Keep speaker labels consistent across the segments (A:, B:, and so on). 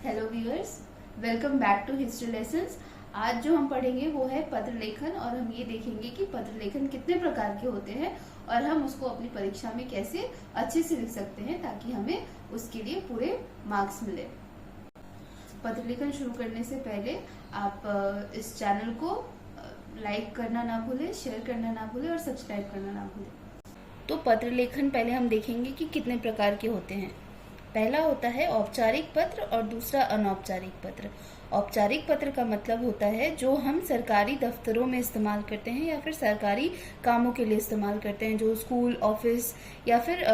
A: Hello viewers, welcome back to history lessons. आज जो हम पढ़ेंगे वो है पत्र लेखन और हम ये देखेंगे कि पत्र लेखन कितने प्रकार के होते हैं और हम उसको अपनी परीक्षा में कैसे अच्छे से लिख सकते हैं ताकि हमें उसके लिए पूरे मार्क्स मिले। पत्र लेखन शुरू करने से पहले आप इस चैनल को लाइक करना ना भूलें, शेयर करना ना भूलें और सब्सक्राइब करना ना भूलें। तो पत्र लेखन पहले हम देखेंगे कि कितने प्रकार के होते हैं। पहला होता है औपचारिक पत्र और दूसरा अनौपचारिक पत्र। औपचारिक पत्र का मतलब होता है जो हम सरकारी दफ्तरों में इस्तेमाल करते हैं या फिर सरकारी कामों के लिए इस्तेमाल करते हैं, जो स्कूल, ऑफिस या फिर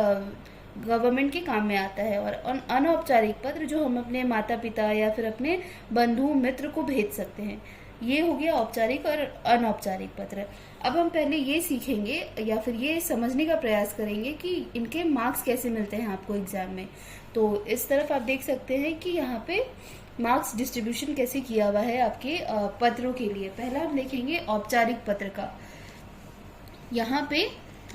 A: गवर्नमेंट के काम में आता है। और अनौपचारिक पत्र जो हम अपने माता पिता या फिर अपने बंधु मित्र को भेज सकते हैं। ये हो गया औपचारिक और अनौपचारिक पत्र। अब हम पहले ये सीखेंगे या फिर ये समझने का प्रयास करेंगे कि इनके मार्क्स कैसे मिलते हैं आपको एग्जाम में। तो इस तरफ आप देख सकते हैं कि यहाँ पे मार्क्स डिस्ट्रीब्यूशन कैसे किया हुआ है आपके पत्रों के लिए। पहला हम देखेंगे औपचारिक पत्र का। यहाँ पे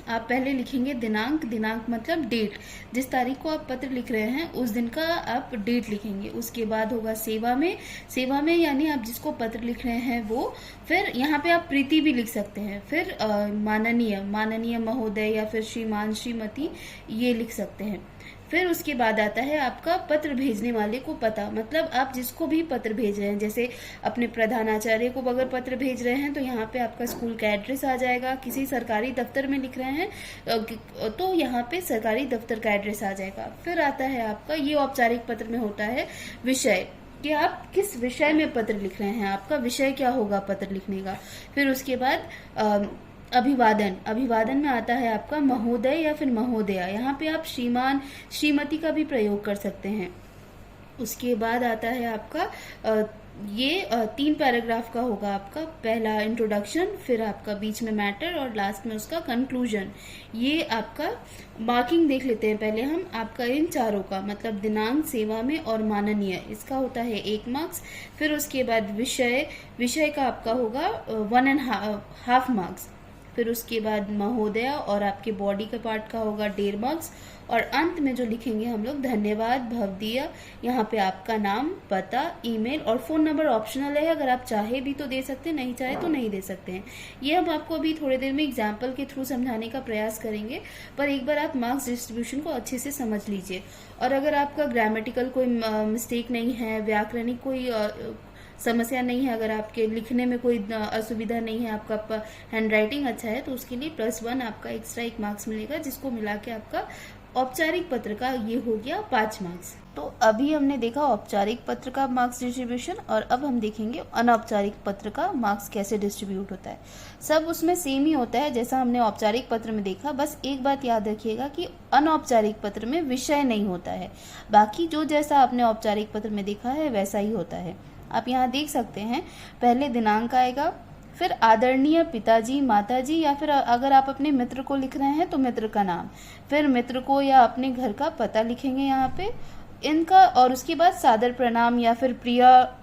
A: आप पहले लिखेंगे दिनांक। दिनांक मतलब डेट, जिस तारीख को आप पत्र लिख रहे हैं उस दिन का आप डेट लिखेंगे। उसके बाद होगा सेवा में। सेवा में यानी आप जिसको पत्र लिख रहे हैं वो। फिर यहाँ पे आप प्रीति भी लिख सकते हैं। फिर माननीय, माननीय महोदय या फिर श्रीमान, श्रीमती, ये लिख सकते हैं। फिर उसके बाद आता है आपका पत्र भेजने वाले को पता, मतलब आप जिसको भी पत्र भेज रहे हैं, जैसे अपने प्रधानाचार्य को अगर पत्र भेज रहे हैं तो यहाँ पे आपका स्कूल का एड्रेस आ जाएगा। किसी सरकारी दफ्तर में लिख रहे हैं तो यहाँ पे सरकारी दफ्तर का एड्रेस आ जाएगा। फिर आता है आपका, ये औपचारिक पत्र में होता है विषय, कि आप किस विषय में पत्र लिख रहे हैं, आपका विषय क्या होगा पत्र लिखने का। फिर उसके बाद अभिवादन। अभिवादन में आता है आपका महोदय या फिर महोदया। यहाँ पे आप श्रीमान, श्रीमती का भी प्रयोग कर सकते हैं। उसके बाद आता है आपका ये 3 पैराग्राफ का होगा आपका। पहला इंट्रोडक्शन, फिर आपका बीच में मैटर और लास्ट में उसका कंक्लूजन। ये आपका मार्किंग देख लेते हैं पहले हम आपका इन चारों का, मतलब दिनांक, सेवा में और माननीय, इसका होता है 1 मार्क्स। फिर उसके बाद विषय, विषय का आपका होगा 1.5 मार्क्स। फिर उसके बाद महोदया और आपके बॉडी के पार्ट का होगा 1.5 मार्क्स। और अंत में जो लिखेंगे हम लोग धन्यवाद, भवदीय, यहाँ पे आपका नाम, पता, ईमेल और फोन नंबर ऑप्शनल है। अगर आप चाहे भी तो दे सकते हैं, नहीं चाहे तो नहीं दे सकते हैं। ये हम आपको अभी थोड़ी देर में एग्जाम्पल के थ्रू समझाने का प्रयास करेंगे, पर एक बार आप मार्क्स डिस्ट्रीब्यूशन को अच्छे से समझ लीजिए। और अगर आपका ग्रामेटिकल कोई मिस्टेक नहीं है, व्याकरणिक कोई समस्या नहीं है, अगर आपके लिखने में कोई असुविधा नहीं है, आपका हैंड राइटिंग अच्छा है, तो उसके लिए +1 आपका एक्स्ट्रा 1 मार्क्स मिलेगा, जिसको मिला के आपका औपचारिक पत्र का ये हो गया 5 मार्क्स। तो अभी हमने देखा औपचारिक पत्र का मार्क्स डिस्ट्रीब्यूशन और अब हम देखेंगे अनौपचारिक पत्र का मार्क्स कैसे डिस्ट्रीब्यूट होता है। सब उसमें सेम ही होता है जैसा हमने औपचारिक पत्र में देखा, बस एक बात याद रखिएगा कि अनौपचारिक पत्र में विषय नहीं होता है। बाकी जो जैसा आपने औपचारिक पत्र में देखा है वैसा ही होता है। आप यहाँ देख सकते हैं, पहले दिनांक आएगा, फिर आदरणीय पिताजी, माताजी, या फिर अगर आप अपने मित्र को लिख रहे हैं तो मित्र का नाम, फिर मित्र को या अपने घर का पता लिखेंगे यहाँ पे इनका। और उसके बाद सादर प्रणाम या फिर प्रिया,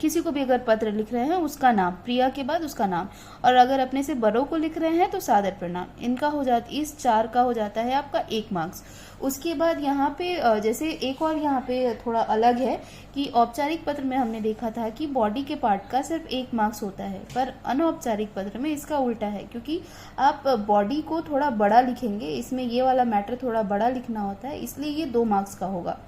A: किसी को भी अगर पत्र लिख रहे हैं उसका नाम, प्रिया के बाद उसका नाम। और अगर अपने से बड़ों को लिख रहे हैं तो सादर प्रणाम। इनका हो जाता, इस 4 का हो जाता है आपका 1 मार्क्स। उसके बाद यहाँ पे जैसे एक और यहाँ पे थोड़ा अलग है कि औपचारिक पत्र में हमने देखा था कि बॉडी के पार्ट का सिर्फ 1 मार्क्स होता है, पर अनौपचारिक पत्र में इसका उल्टा है, क्योंकि आप बॉडी को थोड़ा बड़ा लिखेंगे, इसमें ये वाला मैटर थोड़ा बड़ा लिखना होता है, इसलिए ये 2 मार्क्स का होगा।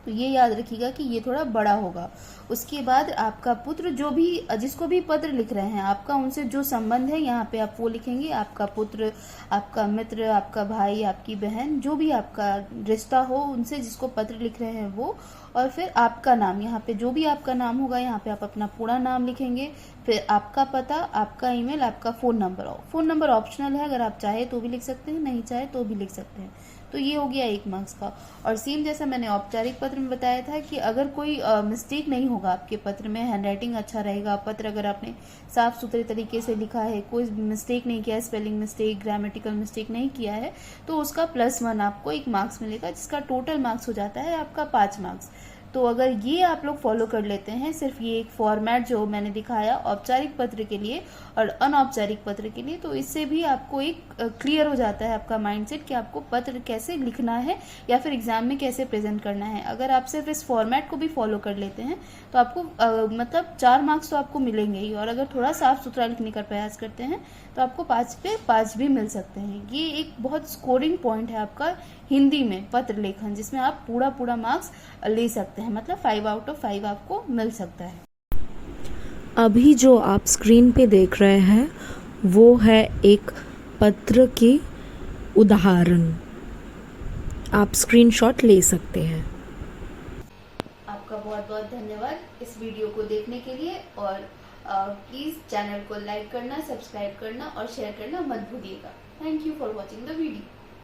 A: तो ये याद रखिएगा कि ये थोड़ा बड़ा होगा। उसके बाद आपका पुत्र, जो भी जिसको भी पत्र लिख रहे हैं, आपका उनसे जो संबंध है यहाँ पे आप वो लिखेंगे। आपका पुत्र, आपका मित्र, आपका भाई, आपकी बहन, जो भी आपका रिश्ता हो उनसे जिसको पत्र लिख रहे हैं वो। और फिर आपका नाम, यहाँ पे जो भी आपका नाम होगा यहाँ पे आप अपना पूरा नाम लिखेंगे। फिर आपका पता, आपका ईमेल, आपका phone number. Phone number optional है, अगर आप चाहे तो भी लिख सकते हैं, नहीं चाहे तो भी लिख सकते हैं। तो ये हो गया 1 मार्क्स का। और सेम जैसा मैंने औपचारिक पत्र में बताया था कि अगर कोई मिस्टेक नहीं होगा आपके पत्र में, हैंड राइटिंग अच्छा रहेगा, पत्र अगर आपने साफ सुथरे तरीके से लिखा है, कोई मिस्टेक नहीं किया है, स्पेलिंग मिस्टेक, ग्रामेटिकल मिस्टेक नहीं किया है, तो उसका +1 आपको 1 मार्क्स मिलेगा, जिसका टोटल मार्क्स हो जाता है आपका 5 मार्क्स। तो अगर ये आप लोग फॉलो कर लेते हैं, सिर्फ ये एक फॉर्मेट जो मैंने दिखाया औपचारिक पत्र के लिए और अनौपचारिक पत्र के लिए, तो इससे भी आपको एक क्लियर हो जाता है आपका माइंडसेट कि आपको पत्र कैसे लिखना है या फिर एग्जाम में कैसे प्रेजेंट करना है। अगर आप सिर्फ इस फॉर्मेट को भी फॉलो कर लेते हैं तो आपको मतलब 4 मार्क्स तो आपको मिलेंगे ही, और अगर थोड़ा साफ सुथरा लिखने का प्रयास करते हैं तो आपको 5 पे 5 भी मिल सकते हैं। ये एक बहुत स्कोरिंग पॉइंट है आपका हिंदी में पत्र लेखन, जिसमें आप पूरा मार्क्स ले सकते हैं, मतलब 5 आउट ऑफ 5 आपको मिल सकता है।
B: अभी जो आप स्क्रीन पे देख रहे हैं वो है एक पत्र की उदाहरण, आप स्क्रीनशॉट ले सकते हैं।
A: आपका बहुत बहुत धन्यवाद इस वीडियो को देखने के लिए, और प्लीज़ चैनल को लाइक करना, सब्सक्राइब करना और शेयर करना मत भूलिएगा। Thank you for watching the video.